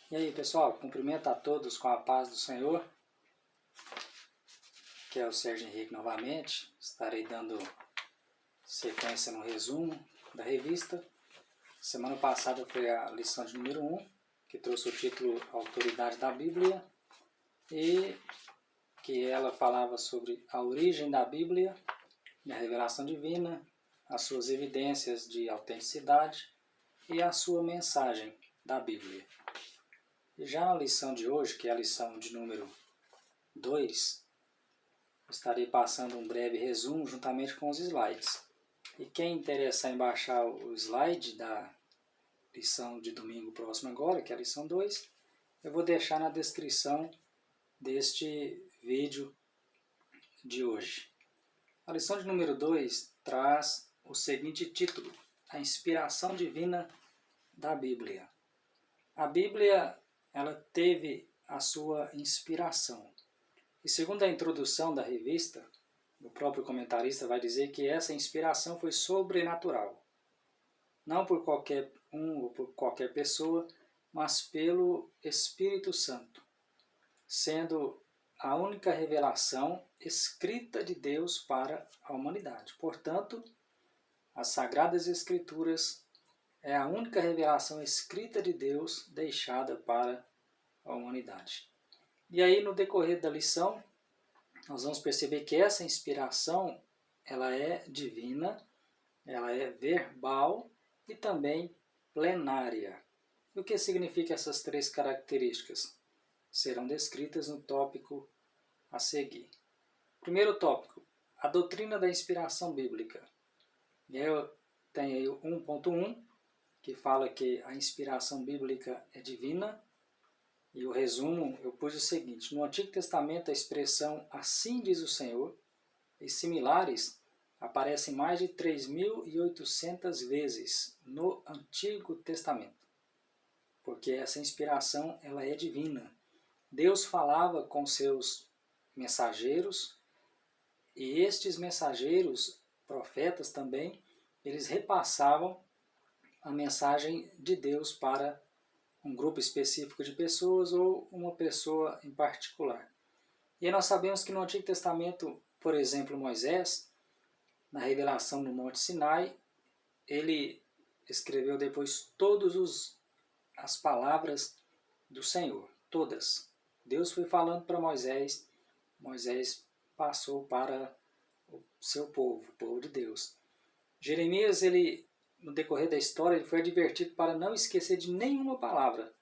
E aí, pessoal, cumprimento a todos com a paz do Senhor, que é o Sérgio Henrique novamente. Estarei dando sequência no resumo da revista. Semana passada foi a lição de número 1, que trouxe o título Autoridade da Bíblia, e que ela falava sobre a origem da Bíblia, a revelação divina, as suas evidências de autenticidade e a sua mensagem da Bíblia. E já na lição de hoje, que é a lição de número 2, estarei passando um breve resumo juntamente com os slides. E quem interessar em baixar o slide da lição de domingo próximo agora, que é a lição 2, eu vou deixar na descrição deste vídeo de hoje. A lição de número 2 traz o seguinte título: a inspiração divina da Bíblia. A Bíblia, ela teve a sua inspiração. E segundo a introdução da revista, o próprio comentarista vai dizer que essa inspiração foi sobrenatural. Não por qualquer um ou por qualquer pessoa, mas pelo Espírito Santo, sendo a única revelação escrita de Deus para a humanidade. Portanto, as Sagradas Escrituras é a única revelação escrita de Deus deixada para a humanidade. E aí, no decorrer da lição, nós vamos perceber que essa inspiração ela é divina, ela é verbal e também plenária. E o que significa essas três características? Serão descritas no tópico a seguir. Primeiro tópico, a doutrina da inspiração bíblica. E aí eu tenho aí o 1.1, que fala que a inspiração bíblica é divina. E o resumo, eu pus o seguinte: no Antigo Testamento a expressão "assim diz o Senhor" e similares aparecem mais de 3.800 vezes no Antigo Testamento. Porque essa inspiração ela é divina. Deus falava com seus mensageiros, e estes mensageiros, profetas também, eles repassavam a mensagem de Deus para um grupo específico de pessoas ou uma pessoa em particular. E nós sabemos que no Antigo Testamento, por exemplo, Moisés, na revelação no Monte Sinai, ele escreveu depois todas as palavras do Senhor, todas. Deus foi falando para Moisés, Moisés passou para o seu povo, o povo de Deus. Jeremias, no decorrer da história, ele foi advertido para não esquecer de nenhuma palavra.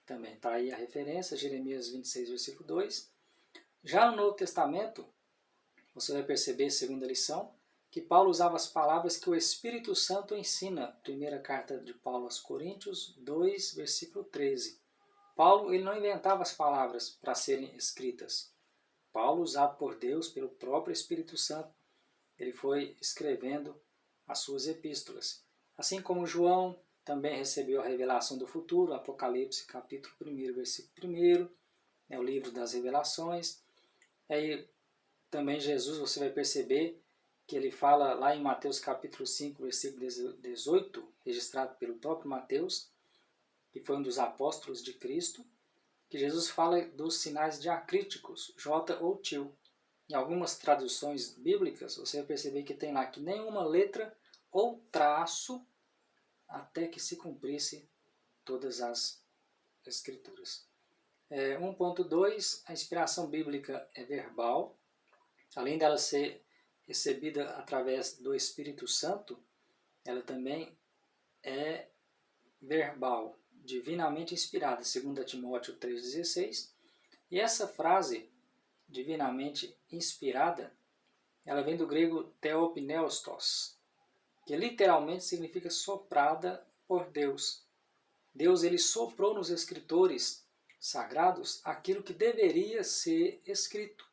Também está aí a referência, Jeremias 26, versículo 2. Já no Novo Testamento, você vai perceber, segundo a lição, que Paulo usava as palavras que o Espírito Santo ensina. Primeira carta de Paulo aos Coríntios 2, versículo 13. Paulo ele não inventava as palavras para serem escritas. Paulo, usado por Deus, pelo próprio Espírito Santo, ele foi escrevendo as suas epístolas. Assim como João também recebeu a revelação do futuro, Apocalipse capítulo 1, versículo 1, é o livro das revelações. Aí também Jesus, você vai perceber que ele fala lá em Mateus capítulo 5, versículo 18, registrado pelo próprio Mateus, que foi um dos apóstolos de Cristo, que Jesus fala dos sinais diacríticos, J ou til. Em algumas traduções bíblicas, você vai perceber que tem lá que nenhuma letra ou traço até que se cumprisse todas as escrituras. 1.2, a inspiração bíblica é verbal. Além dela ser recebida através do Espírito Santo, ela também é verbal, divinamente inspirada, 2 Timóteo 3,16. E essa frase, divinamente inspirada, ela vem do grego theopneustos, que literalmente significa soprada por Deus. Deus ele soprou nos escritores sagrados aquilo que deveria ser escrito.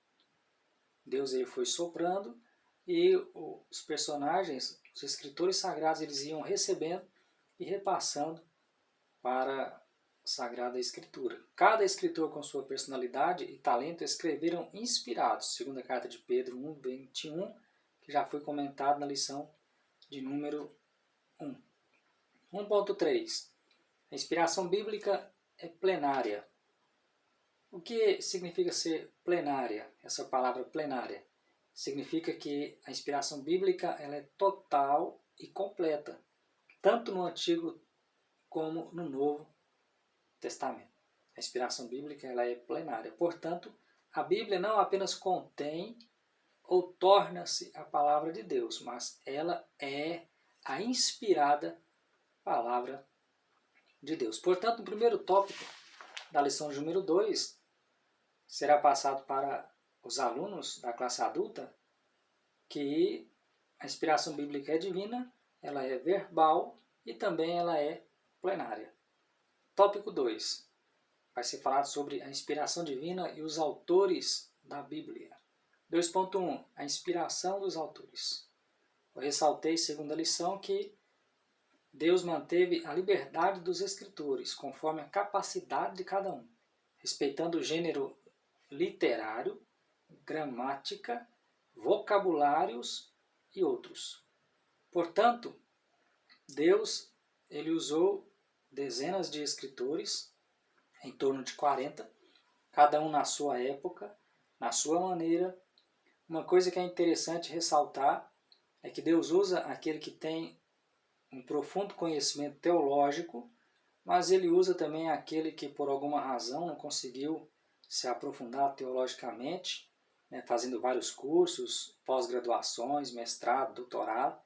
Deus ele foi soprando e os personagens, os escritores sagrados, eles iam recebendo e repassando para a Sagrada Escritura. Cada escritor com sua personalidade e talento escreveram inspirados, segundo a carta de Pedro 1:21, que já foi comentado na lição de número 1. 1.3. A inspiração bíblica é plenária. O que significa ser plenária? Essa palavra plenária significa que a inspiração bíblica ela é total e completa, tanto no Antigo como no Novo Testamento. A inspiração bíblica ela é plenária. Portanto, a Bíblia não apenas contém ou torna-se a palavra de Deus, mas ela é a inspirada palavra de Deus. Portanto, no primeiro tópico da lição número 2, será passado para os alunos da classe adulta que a inspiração bíblica é divina, ela é verbal e também ela é plenária. Tópico 2. Vai ser falado sobre a inspiração divina e os autores da Bíblia. 2.1. A inspiração dos autores. Eu ressaltei, segunda lição, que Deus manteve a liberdade dos escritores, conforme a capacidade de cada um, respeitando o gênero literário, gramática, vocabulários e outros. Portanto, Deus ele usou dezenas de escritores, em torno de 40, cada um na sua época, na sua maneira. Uma coisa que é interessante ressaltar é que Deus usa aquele que tem um profundo conhecimento teológico, mas ele usa também aquele que por alguma razão não conseguiu se aprofundar teologicamente, né, fazendo vários cursos, pós-graduações, mestrado, doutorado.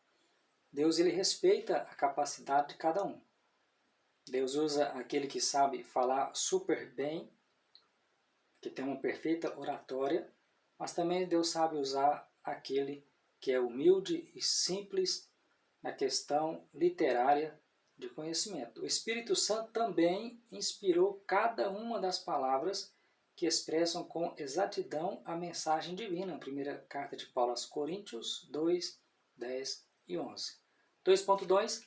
Deus ele respeita a capacidade de cada um. Deus usa aquele que sabe falar super bem, que tem uma perfeita oratória, mas também Deus sabe usar aquele que é humilde e simples na questão literária de conhecimento. O Espírito Santo também inspirou cada uma das palavras que expressam com exatidão a mensagem divina. Primeira carta de Paulo aos Coríntios 2, 10 e 11. 2.2.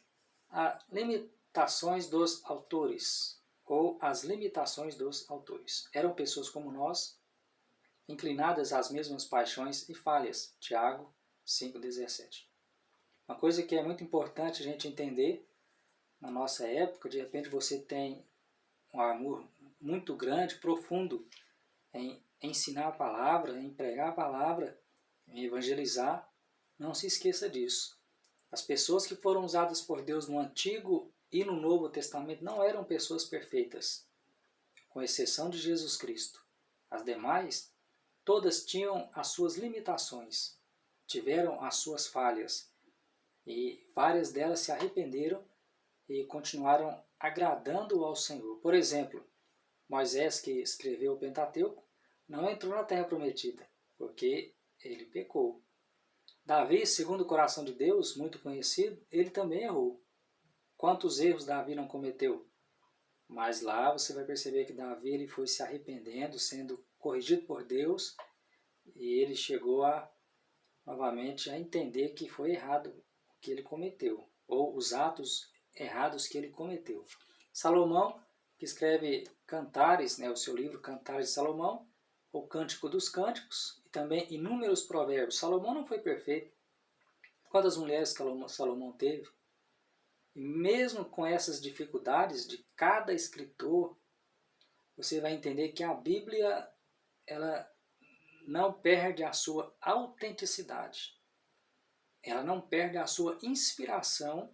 As limitações dos autores, ou as limitações dos autores. Eram pessoas como nós, inclinadas às mesmas paixões e falhas. Tiago 5,17. Uma coisa que é muito importante a gente entender, na nossa época, de repente você tem um amor muito grande, profundo, em ensinar a palavra, em pregar a palavra, em evangelizar. Não se esqueça disso. As pessoas que foram usadas por Deus no Antigo e no Novo Testamento não eram pessoas perfeitas, com exceção de Jesus Cristo. As demais, todas tinham as suas limitações, tiveram as suas falhas, e várias delas se arrependeram e continuaram agradando ao Senhor. Por exemplo, Moisés, que escreveu o Pentateuco, não entrou na Terra Prometida, porque ele pecou. Davi, segundo o coração de Deus, muito conhecido, ele também errou. Quantos erros Davi não cometeu? Mas lá você vai perceber que Davi ele foi se arrependendo, sendo corrigido por Deus, e ele chegou novamente a entender que foi errado o que ele cometeu, ou os atos errados que ele cometeu. Salomão, que escreve Cantares, né, o seu livro Cantares de Salomão, o Cântico dos Cânticos, e também inúmeros provérbios. Salomão não foi perfeito. Quantas mulheres Salomão teve? E mesmo com essas dificuldades de cada escritor, você vai entender que a Bíblia ela não perde a sua autenticidade. Ela não perde a sua inspiração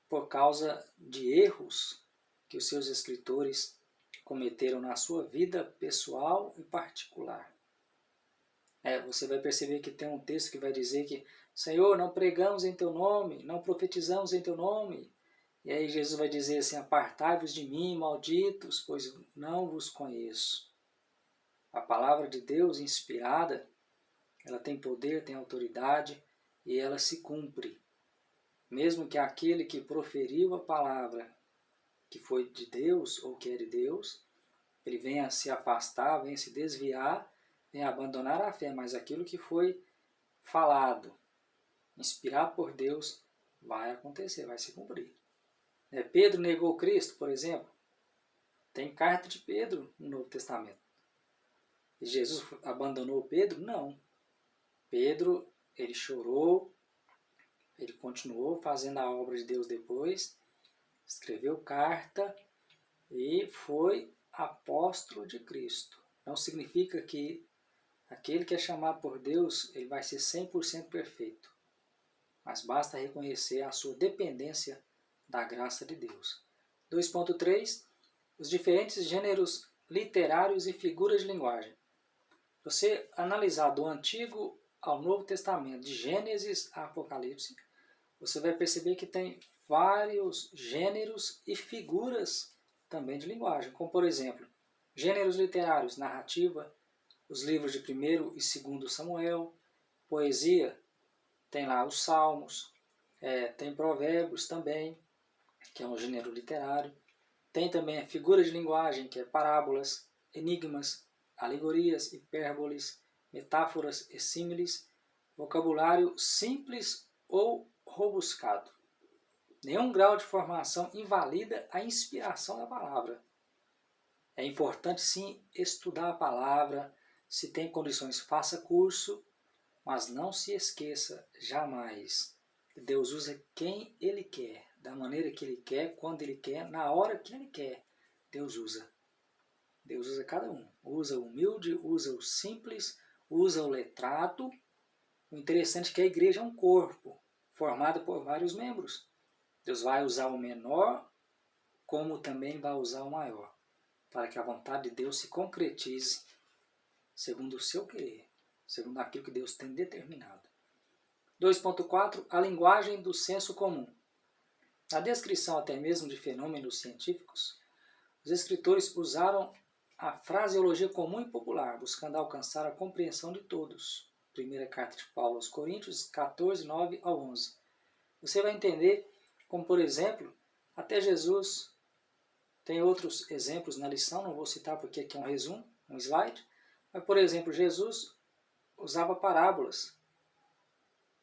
por causa de erros que os seus escritores cometeram na sua vida pessoal e particular. Você vai perceber que tem um texto que vai dizer que Senhor, não pregamos em teu nome, não profetizamos em teu nome. E aí Jesus vai dizer assim, apartai-vos de mim, malditos, pois não vos conheço. A palavra de Deus inspirada, ela tem poder, tem autoridade e ela se cumpre. Mesmo que aquele que proferiu a palavra, que foi de Deus ou que é de Deus, ele venha se afastar, venha se desviar, venha abandonar a fé, mas aquilo que foi falado, inspirado por Deus, vai acontecer, vai se cumprir. Pedro negou Cristo, por exemplo. Tem carta de Pedro no Novo Testamento. E Jesus abandonou Pedro? Não. Pedro, ele chorou, ele continuou fazendo a obra de Deus depois, escreveu carta, e foi apóstolo de Cristo. Não significa que aquele que é chamado por Deus, ele vai ser 100% perfeito. Mas basta reconhecer a sua dependência da graça de Deus. 2.3. Os diferentes gêneros literários e figuras de linguagem. Você analisar do Antigo ao Novo Testamento, de Gênesis a Apocalipse, você vai perceber que tem vários gêneros e figuras também de linguagem, como por exemplo, gêneros literários, narrativa, os livros de 1º e 2º Samuel, poesia, tem lá os Salmos, tem Provérbios também, que é um gênero literário, tem também a figura de linguagem, que é parábolas, enigmas, alegorias, hipérboles, metáforas e símiles, vocabulário simples ou robuscado. Nenhum grau de formação invalida a inspiração da palavra. É importante sim estudar a palavra, se tem condições faça curso, mas não se esqueça jamais que Deus usa quem Ele quer, da maneira que Ele quer, quando Ele quer, na hora que Ele quer. Deus usa. Deus usa cada um. Usa o humilde, usa o simples, usa o letrado. O interessante é que a igreja é um corpo, formado por vários membros. Deus vai usar o menor, como também vai usar o maior, para que a vontade de Deus se concretize segundo o seu querer, segundo aquilo que Deus tem determinado. 2.4. A linguagem do senso comum. Na descrição até mesmo de fenômenos científicos, os escritores usaram a fraseologia comum e popular, buscando alcançar a compreensão de todos. Primeira carta de Paulo aos Coríntios, 14, 9 ao 11. Você vai entender como, por exemplo, até Jesus, tem outros exemplos na lição, não vou citar porque aqui é um resumo, um slide, mas, por exemplo, Jesus usava parábolas,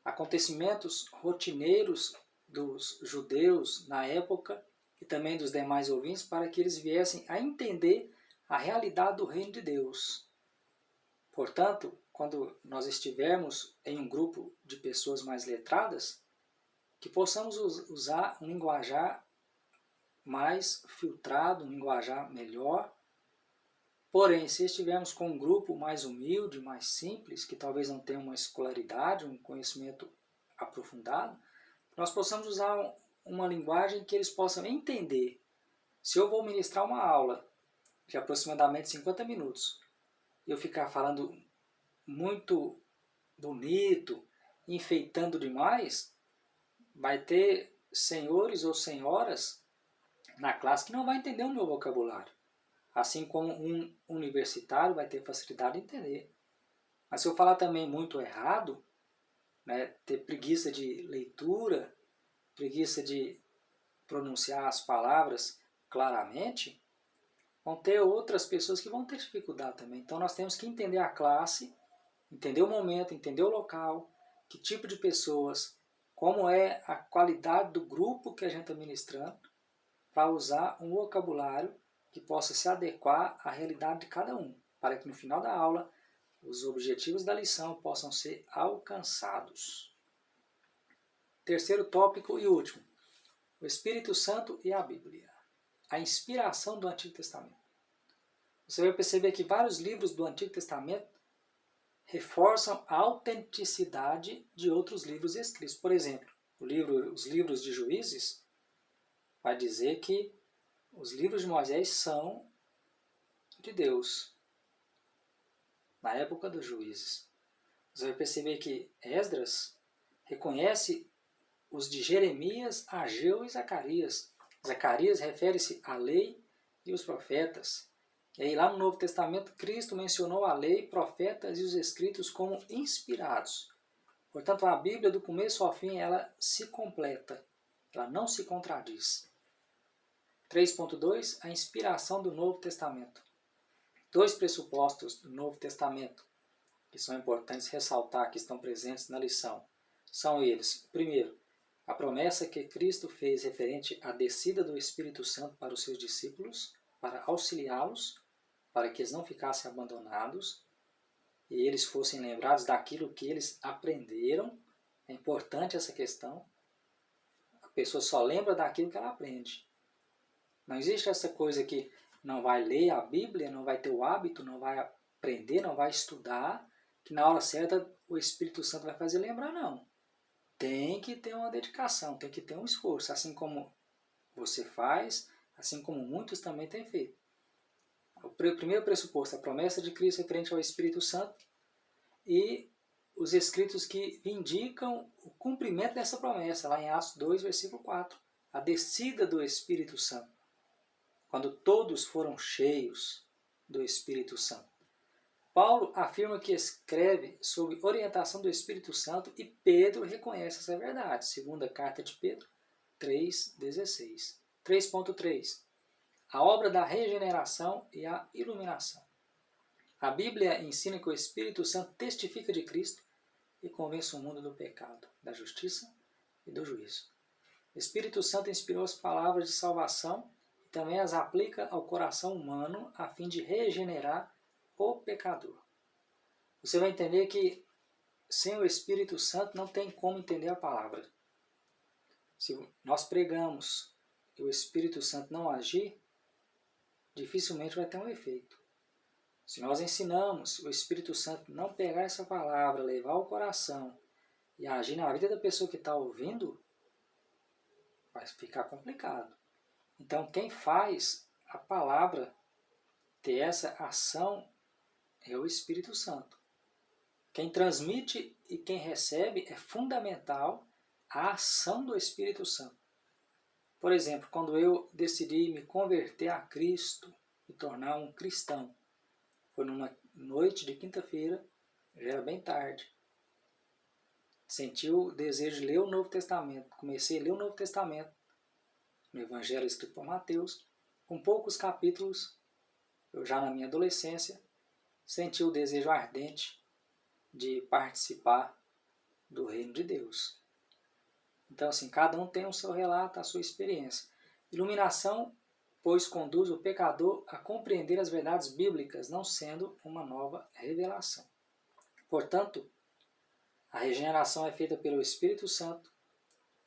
acontecimentos rotineiros dos judeus na época e também dos demais ouvintes, para que eles viessem a entender a realidade do reino de Deus. Portanto, quando nós estivermos em um grupo de pessoas mais letradas, que possamos usar um linguajar mais filtrado, um linguajar melhor. Porém, se estivermos com um grupo mais humilde, mais simples, que talvez não tenha uma escolaridade, um conhecimento aprofundado, nós possamos usar uma linguagem que eles possam entender. Se eu vou ministrar uma aula de aproximadamente 50 minutos, e eu ficar falando muito bonito, enfeitando demais, vai ter senhores ou senhoras na classe que não vai entender o meu vocabulário. Assim como um universitário vai ter facilidade de entender. Mas se eu falar também muito errado, né, ter preguiça de leitura, preguiça de pronunciar as palavras claramente, vão ter outras pessoas que vão ter dificuldade também. Então nós temos que entender a classe, entender o momento, entender o local, que tipo de pessoas, como é a qualidade do grupo que a gente está ministrando, para usar um vocabulário que possa se adequar à realidade de cada um, para que no final da aula os objetivos da lição possam ser alcançados. Terceiro tópico e último, o Espírito Santo e a Bíblia. A inspiração do Antigo Testamento. Você vai perceber que vários livros do Antigo Testamento reforçam a autenticidade de outros livros escritos. Por exemplo, os livros de Juízes vai dizer que os livros de Moisés são de Deus, na época dos juízes. Você vai perceber que Esdras reconhece os de Jeremias, Ageu e Zacarias. Zacarias refere-se à lei e os profetas. E aí lá no Novo Testamento, Cristo mencionou a lei, profetas e os escritos como inspirados. Portanto, a Bíblia, do começo ao fim, ela se completa, ela não se contradiz. 3.2. A inspiração do Novo Testamento. Dois pressupostos do Novo Testamento que são importantes ressaltar, que estão presentes na lição. São eles, primeiro, a promessa que Cristo fez referente à descida do Espírito Santo para os seus discípulos, para auxiliá-los, para que eles não ficassem abandonados e eles fossem lembrados daquilo que eles aprenderam. É importante essa questão. A pessoa só lembra daquilo que ela aprende. Não existe essa coisa que não vai ler a Bíblia, não vai ter o hábito, não vai aprender, não vai estudar, que na hora certa o Espírito Santo vai fazer lembrar, não. Tem que ter uma dedicação, tem que ter um esforço, assim como você faz, assim como muitos também têm feito. O primeiro pressuposto, a promessa de Cristo referente ao Espírito Santo e os escritos que indicam o cumprimento dessa promessa, lá em Atos 2, versículo 4, a descida do Espírito Santo, quando todos foram cheios do Espírito Santo. Paulo afirma que escreve sob orientação do Espírito Santo e Pedro reconhece essa verdade. Segunda carta de Pedro 3,16. 3.3. A obra da regeneração e a iluminação. A Bíblia ensina que o Espírito Santo testifica de Cristo e convence o mundo do pecado, da justiça e do juízo. O Espírito Santo inspirou as palavras de salvação e também as aplica ao coração humano a fim de regenerar o pecador. Você vai entender que sem o Espírito Santo não tem como entender a palavra. Se nós pregamos e o Espírito Santo não agir, dificilmente vai ter um efeito. Se nós ensinamos o Espírito Santo não pegar essa palavra, levar ao coração e agir na vida da pessoa que está ouvindo, vai ficar complicado. Então quem faz a palavra ter essa ação é o Espírito Santo. Quem transmite e quem recebe é fundamental a ação do Espírito Santo. Por exemplo, quando eu decidi me converter a Cristo, me tornar um cristão, foi numa noite de quinta-feira, já era bem tarde. Senti o desejo de ler o Novo Testamento. Comecei a ler o Novo Testamento, no Evangelho escrito por Mateus, com poucos capítulos, eu já na minha adolescência, senti o desejo ardente de participar do reino de Deus. Então, assim, cada um tem o seu relato, a sua experiência. Iluminação, pois conduz o pecador a compreender as verdades bíblicas, não sendo uma nova revelação. Portanto, a regeneração é feita pelo Espírito Santo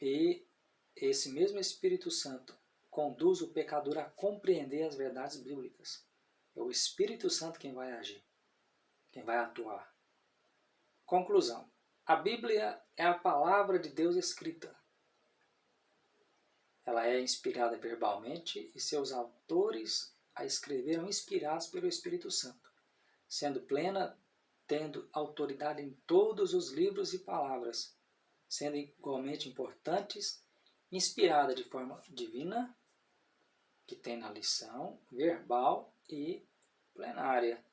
e esse mesmo Espírito Santo conduz o pecador a compreender as verdades bíblicas. É o Espírito Santo quem vai agir, quem vai atuar. Conclusão. A Bíblia é a palavra de Deus escrita. Ela é inspirada verbalmente e seus autores a escreveram inspirados pelo Espírito Santo, sendo plena, tendo autoridade em todos os livros e palavras, sendo igualmente importantes, inspirada de forma divina, que tem na lição, verbal e plenária.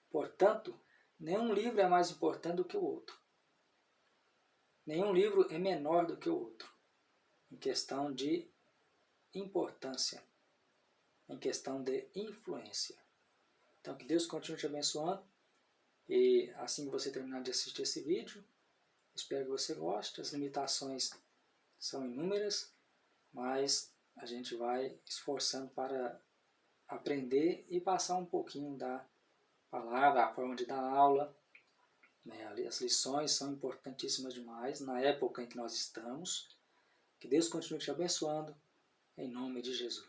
Portanto, nenhum livro é mais importante do que o outro. Nenhum livro é menor do que o outro, em questão de importância, em questão de influência. Então, que Deus continue te abençoando. E assim que você terminar de assistir esse vídeo, espero que você goste. As limitações são inúmeras, mas a gente vai esforçando para aprender e passar um pouquinho da palavra, a forma de dar aula. As lições são importantíssimas demais na época em que nós estamos. Que Deus continue te abençoando, em nome de Jesus.